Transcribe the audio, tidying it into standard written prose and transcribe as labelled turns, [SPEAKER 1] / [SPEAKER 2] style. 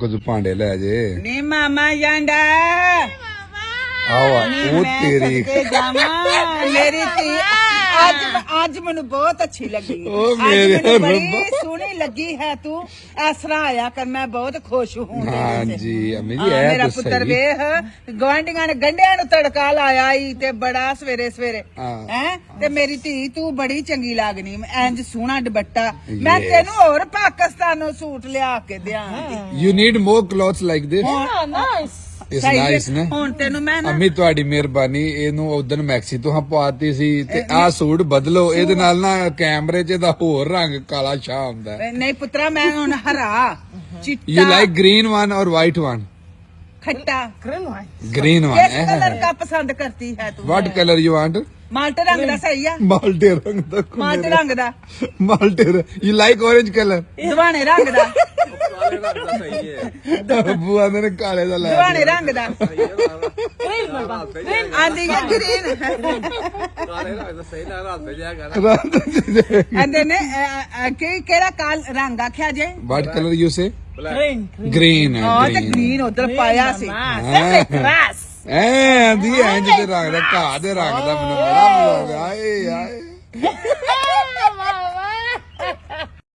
[SPEAKER 1] कुछ भांडे ले जे
[SPEAKER 2] नी मामा जांडा
[SPEAKER 1] आओ वो तेरी
[SPEAKER 2] मेरी धी आज मैनू बहुत अच्छी लगी
[SPEAKER 1] ओ मेरे
[SPEAKER 2] बड़ी
[SPEAKER 1] रब्बा।
[SPEAKER 2] सोहनी लगी है तू इस तरह आया कर मैं बहुत खुश हूँ
[SPEAKER 1] हाँ जी अम्मी जी
[SPEAKER 2] हाँ,
[SPEAKER 1] है
[SPEAKER 2] मेरा
[SPEAKER 1] तो
[SPEAKER 2] पुत्र
[SPEAKER 1] सही
[SPEAKER 2] वेख गुआंढियां ने गंढिया नु तड़का लाया ही ते बड़ा सवेरे सवेरे
[SPEAKER 1] हाँ।
[SPEAKER 2] हैं ते मेरी धी तू बड़ी चंगी लगनी इंज सोहना दुपट्टा मैं
[SPEAKER 1] Yes.
[SPEAKER 2] तेनू और पाकिस्तानों सूट लिया के दियां
[SPEAKER 1] you need more clothes like this
[SPEAKER 3] nice.
[SPEAKER 1] It's nice ने
[SPEAKER 2] ਹੁਣ ਤੈਨੂੰ ਮੈਂ ਨਾ
[SPEAKER 1] ਅੰਮੀ ਤੁਹਾਡੀ ਮਿਹਰਬਾਨੀ ਇਹਨੂੰ ਉਦੋਂ ਮੈਕਸੀ ਤੋਂ ਪਾਤੀ ਸੀ ਤੇ ਆਹ ਸੂਟ ਬਦਲੋ ਇਹਦੇ ਨਾਲ ਨਾ ਕੈਮਰੇ 'ਚ ਦਾ ਹੋਰ ਰੰਗ ਕਾਲਾ ਛਾ ਹੁੰਦਾ
[SPEAKER 2] ਨਹੀਂ ਪੁੱਤਰਾ ਮੈਂ ਹੁਣ ਹਰਾ
[SPEAKER 1] ਯੂ
[SPEAKER 2] ਚਿੱਟਾ
[SPEAKER 1] ਲਾਈਕ ਗ੍ਰੀਨ ਵਨ ਔਰ ਵਾਈਟ ਵਨ
[SPEAKER 2] खट्टा
[SPEAKER 3] Green one.
[SPEAKER 1] ग्रीन
[SPEAKER 2] किस
[SPEAKER 1] वन
[SPEAKER 2] कलर का पसंद करती है तू
[SPEAKER 1] व्हाट कलर यू वांट
[SPEAKER 2] माल्टे रंग दा सही है
[SPEAKER 1] माल्टे रंग दा
[SPEAKER 2] माल्टे रंग दा
[SPEAKER 1] माल्टे यू लाइक ऑरेंज कलर
[SPEAKER 2] दवाने रंग दा
[SPEAKER 1] बुआ ने काले दा लाया
[SPEAKER 2] दवाने रंग दा
[SPEAKER 3] Green baba. Green.
[SPEAKER 2] आंदी है ग्रीन
[SPEAKER 1] रात
[SPEAKER 2] आंदे ने केड़ा काल रंग आख्या जे
[SPEAKER 1] व्हाट कलर यू से
[SPEAKER 3] Green.
[SPEAKER 1] ग्रीन
[SPEAKER 2] हां ते ग्रीन उधर पाया सी
[SPEAKER 3] Mama. Class.
[SPEAKER 1] ਐ ਆਂਦੀ ਐ ਜਿਹਦੇ ਰੰਗ ਦਾ ਘਾਹ ਦੇ ਰੰਗ ਦਾ ਮੈਨੂੰ ਬੜਾ ਮਜ਼ਾ ਆਇਆ ਆਏ ਆਏ